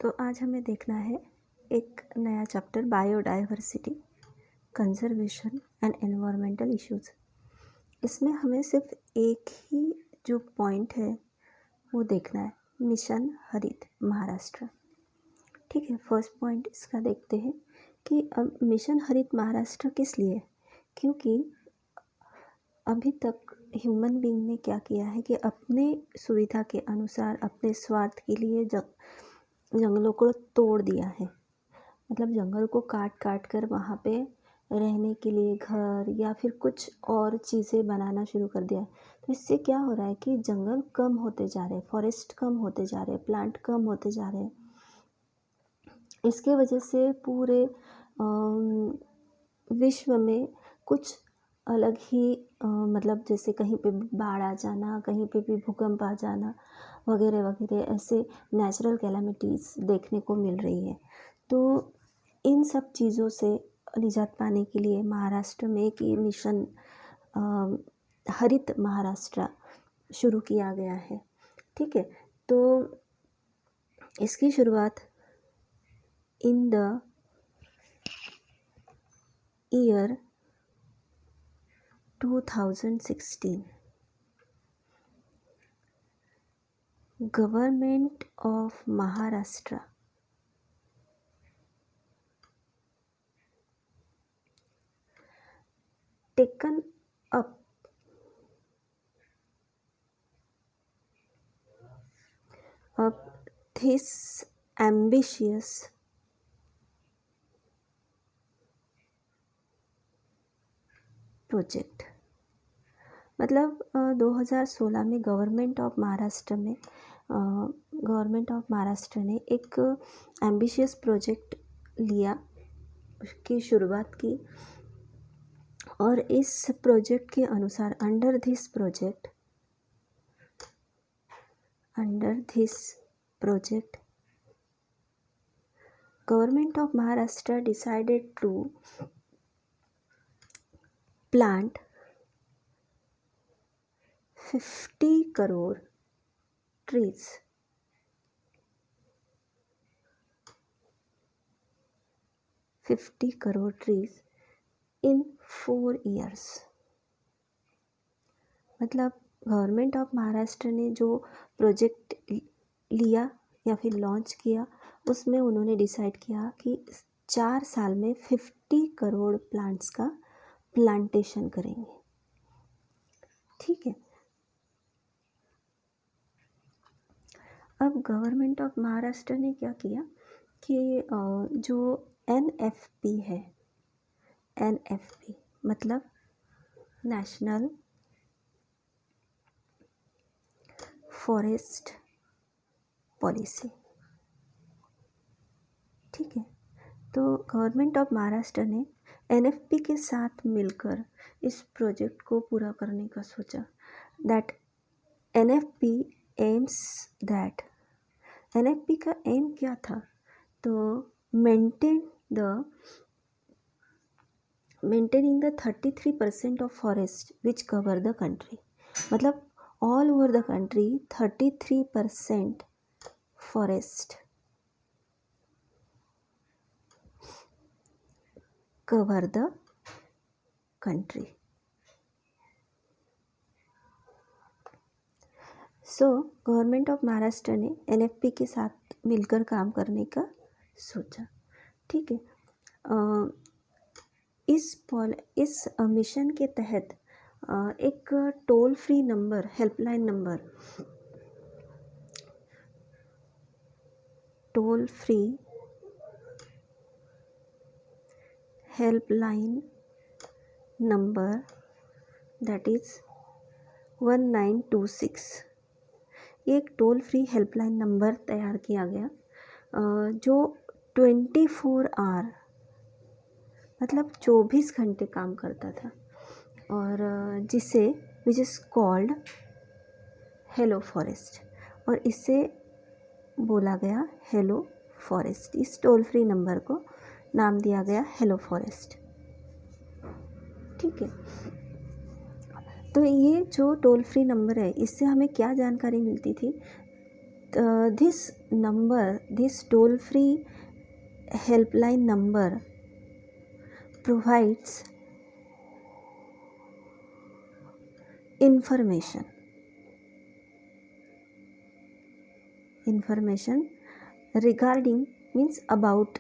तो आज हमें देखना है एक नया chapter biodiversity, conservation and environmental issues. इसमें हमें सिर्फ एक ही जो पॉइंट है वो देखना है, मिशन हरित महाराष्ट्र। ठीक है, फर्स्ट पॉइंट इसका देखते हैं कि अब मिशन हरित महाराष्ट्र किस लिए, क्योंकि अभी तक ह्यूमन बीइंग ने क्या किया है कि अपने सुविधा के अनुसार अपने स्वार्थ के लिए जंगलों को तोड़ दिया है। मतलब जंगल को काट काट कर वहाँ पे रहने के लिए घर या फिर कुछ और चीज़ें बनाना शुरू कर दिया है। तो इससे क्या हो रहा है कि जंगल कम होते जा रहे हैं, फॉरेस्ट कम होते जा रहे हैं, प्लांट कम होते जा रहे हैं। इसके वजह से पूरे विश्व में कुछ अलग ही मतलब जैसे कहीं पे बाढ़ आ जाना, कहीं पे भी भूकंप आ जाना वगैरह वगैरह, ऐसे नेचुरल कैलामिटीज़ देखने को मिल रही है। तो इन सब चीज़ों से निजात पाने के लिए महाराष्ट्र में एक ये मिशन हरित महाराष्ट्र शुरू किया गया है। ठीक है, तो इसकी शुरुआत in the year 2016 government of Maharashtra taken up this ambitious project. मतलब 2016 में गवर्नमेंट ऑफ महाराष्ट्र ने एक एम्बिशियस प्रोजेक्ट लिया, उसकी शुरुआत की। और इस प्रोजेक्ट के अनुसार under this project government of Maharashtra decided to plant 50 crore trees in 4 years। मतलब गवर्नमेंट ऑफ महाराष्ट्र ने जो प्रोजेक्ट लिया या फिर लॉन्च किया, उसमें उन्होंने डिसाइड किया कि 4 साल में 50 करोड़ प्लांट्स का प्लांटेशन करेंगे। ठीक है, अब गवर्नमेंट ऑफ महाराष्ट्र ने क्या किया कि जो NFP है, NFP मतलब नेशनल फॉरेस्ट पॉलिसी। ठीक है, तो गवर्नमेंट ऑफ महाराष्ट्र ने NFP के साथ मिलकर इस प्रोजेक्ट को पूरा करने का सोचा। NFP का एम क्या था, तो maintaining the 33% of forest which cover the country. मतलब all over the country 33% forest cover the country. So government of Maharashtra ने NFP के साथ मिलकर काम करने का सोचा। ठीक है, इस मिशन के तहत एक toll free number, helpline number that is 1926, ये एक टोल फ्री हेल्पलाइन नंबर तैयार किया गया जो 24 आवर मतलब 24 घंटे काम करता था, और which is called hello forest, और इससे बोला गया हेलो फॉरेस्ट। इस टोल फ्री नंबर को नाम दिया गया हेलो फॉरेस्ट। ठीक है, तो ये जो टोल फ्री नंबर है, इससे हमें क्या जानकारी मिलती थी this toll-free helpline number provides information regarding, means about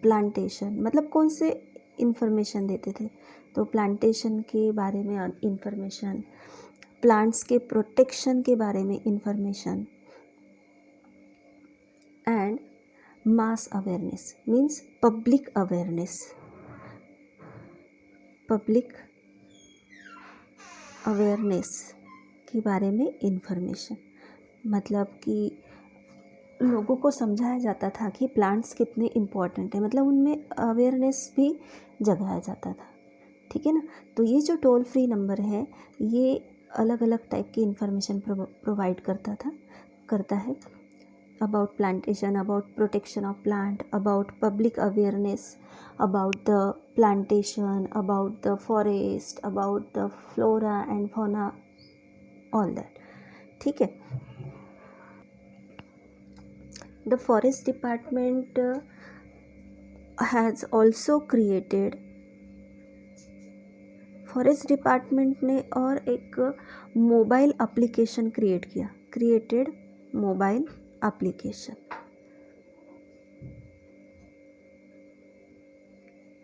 plantation मतलब कौन से इंफॉर्मेशन देते थे, तो प्लांटेशन के बारे में इंफॉर्मेशन, प्लांट्स के प्रोटेक्शन के बारे में information, and mass awareness means public awareness के बारे में इंफॉर्मेशन, मतलब कि लोगों को समझाया जाता था कि प्लांट्स कितने इम्पॉर्टेंट है, मतलब उनमें अवेयरनेस भी जगाया जाता था, ठीक है ना। तो ये जो टोल फ्री नंबर है ये अलग अलग टाइप की इंफॉर्मेशन प्रोवाइड करता है about plantation, about protection of plant, about public awareness, about the plantation, about the forest, about the flora and fauna, all that, ठीक है। The forest department has also created, forest department ने और एक mobile application created mobile application,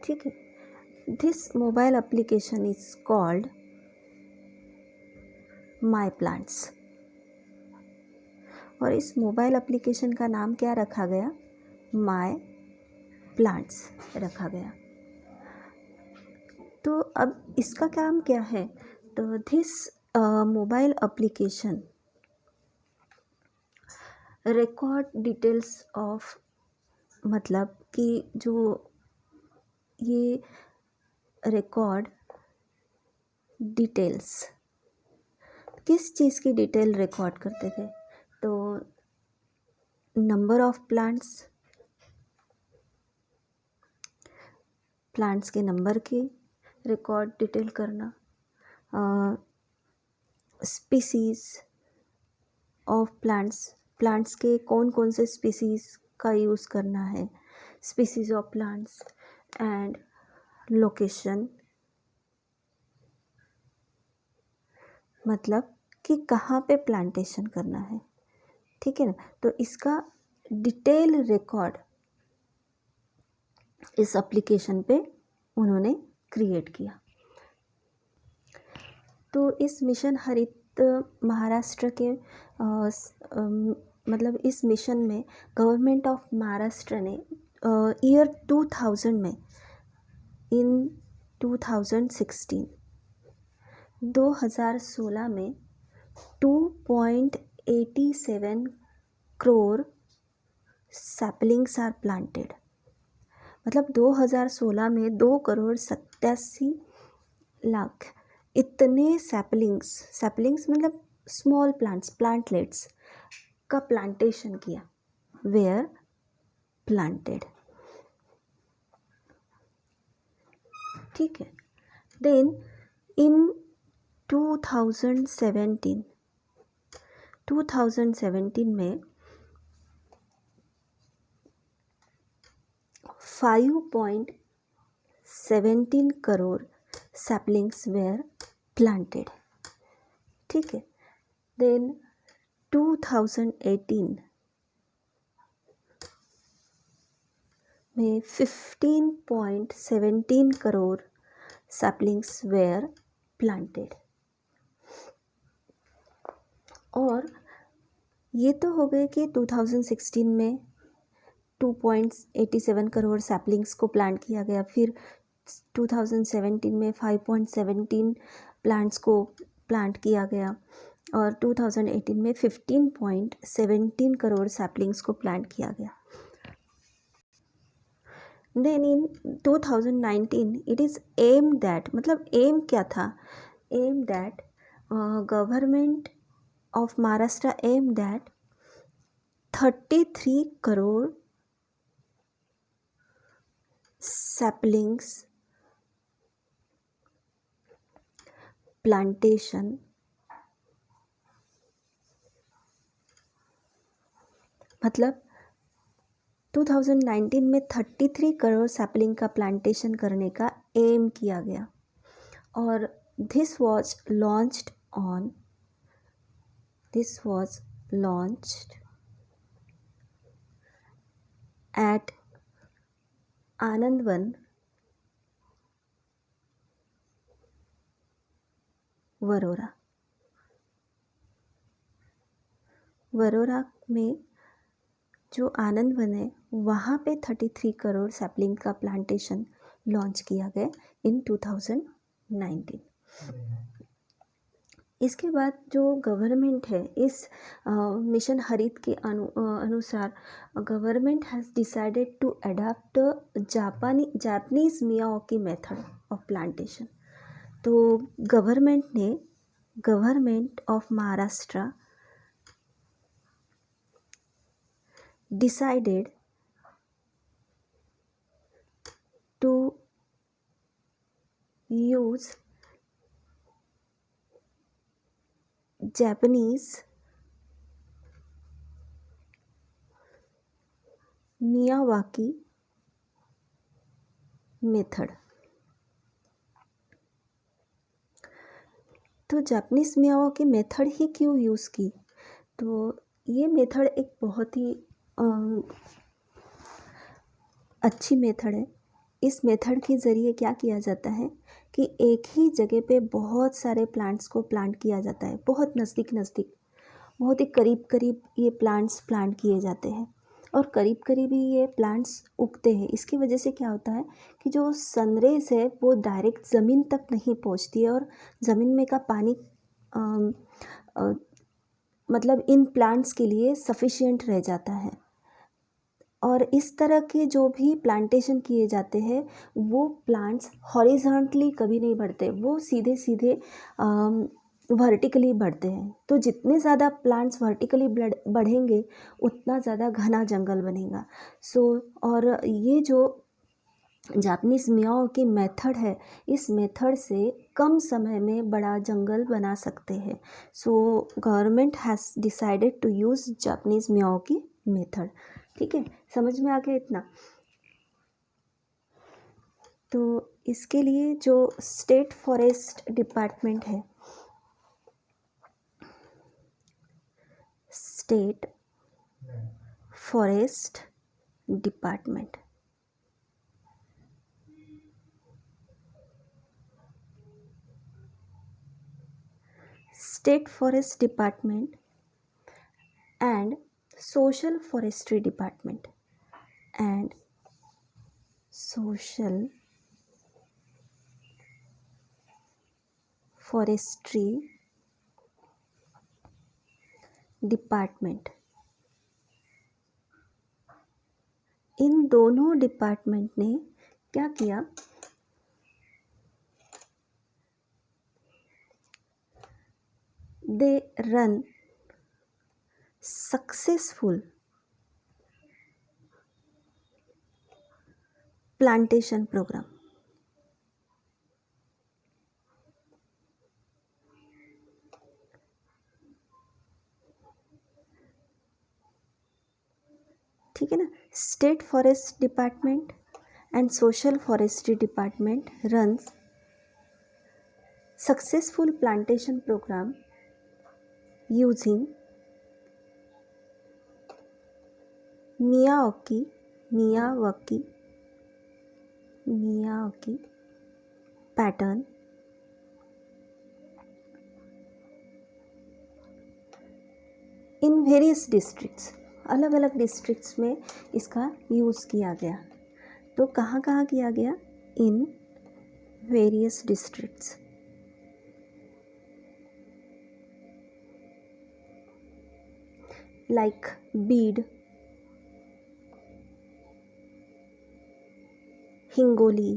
ठीक है। This mobile application is called my plants, और इस mobile application का नाम क्या रखा गया, माई प्लांट्स रखा गया। तो अब इसका काम क्या है, तो this mobile application record details of, मतलब कि जो ये रिकॉर्ड डिटेल्स, किस चीज़ की डिटेल रिकॉर्ड करते थे, तो नंबर ऑफ प्लांट्स के नंबर की रिकॉर्ड डिटेल करना, स्पीसीज ऑफ प्लांट्स के कौन कौन से स्पीसीज का यूज़ करना है, species of plants, and location, मतलब कि कहाँ पे प्लांटेशन करना है, ठीक है ना। तो इसका डिटेल रिकॉर्ड इस एप्लीकेशन पे उन्होंने क्रिएट किया। तो इस मिशन हरित महाराष्ट्र के मतलब इस मिशन में गवर्नमेंट ऑफ महाराष्ट्र ने ईयर 2000 में, इन 2016 में 2.87 करोड़ सैपलिंग्स आर प्लांटेड, मतलब 2016 में 2,87,00,000 इतने सैपलिंग्स मतलब स्मॉल प्लांटलेट्स का प्लांटेशन किया, वेयर प्लांटेड, ठीक है। देन इन 2017 में 5.17 करोड़ सैपलिंग्स वेयर प्लांटेड, ठीक है। देन 2018 में 15.17 करोड़ सैपलिंग्स वेयर प्लांटेड। और ये तो हो गए कि 2016 में 2.87 करोड़ सैपलिंग्स को प्लांट किया गया, फिर 2017 में 5.17 प्लांट्स को प्लांट किया गया, और 2018 में 15.17 करोड़ सैपलिंग्स को प्लांट किया गया। Then in 2019 it is um that, मतलब एम क्या था, um that government of Maharashtra um that 33 crore saplings plantation मतलब 2019 में 33 करोड़ सैपलिंग का प्लांटेशन करने का एम किया गया और this was launched at Anandwan, Warora में जो आनंदवन है वहाँ पे 33 करोड़ सैपलिंग का प्लांटेशन लॉन्च किया गया इन 2019। इसके बाद जो गवर्नमेंट है इस मिशन हरित के अनुसार government has decided to adopt Japanese Miyawaki method of plantation. तो government of Maharashtra decided to use Japanese Miyawaki method. तो जापानीज मियावाकी मेथड ही क्यों यूज़ की? तो ये मेथड एक बहुत ही अच्छी मेथड है। इस मेथड के ज़रिए क्या किया जाता है कि एक ही जगह पे बहुत सारे प्लांट्स को प्लांट किया जाता है, बहुत नज़दीक बहुत ही करीब ये प्लांट्स प्लांट किए जाते हैं और करीब ही ये प्लांट्स उगते हैं। इसकी वजह से क्या होता है कि जो सनरेज है वो डायरेक्ट ज़मीन तक नहीं पहुंचती है और ज़मीन में का पानी मतलब इन प्लांट्स के लिए सफिशिएंट रह जाता है। और इस तरह के जो भी प्लांटेशन किए जाते हैं वो प्लांट्स हॉरिजॉन्टली कभी नहीं बढ़ते, वो सीधे वर्टिकली बढ़ते हैं। तो जितने ज़्यादा प्लांट्स वर्टिकली बढ़ेंगे उतना ज़्यादा घना जंगल बनेगा। और ये जो जापानीज मियाओ की मेथड है, इस मेथड से कम समय में बड़ा जंगल बना सकते हैं। Government has decided to use Japanese मियाओ की मेथड। ठीक है, समझ में आ गया इतना? तो इसके लिए जो स्टेट फॉरेस्ट डिपार्टमेंट है, state forest department, state forest department and social forestry department and social forestry department, इन दोनों डिपार्टमेंट ने क्या किया, they run successful plantation program. ठीक है ना? State forest department and social forestry department runs successful plantation program using Miyawaki pattern in various districts, अलग अलग डिस्ट्रिक्ट्स में इसका यूज़ किया गया। तो कहाँ कहाँ किया गया? इन various districts. Like Beed, Hingoli,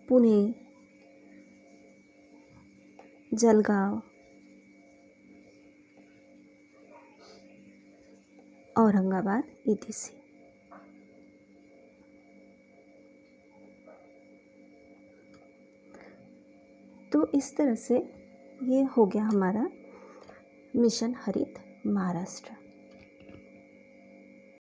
Pune, Jalgaon, Aurangabad etc। तो इस तरह से ये हो गया हमारा मिशन हरित महाराष्ट्र।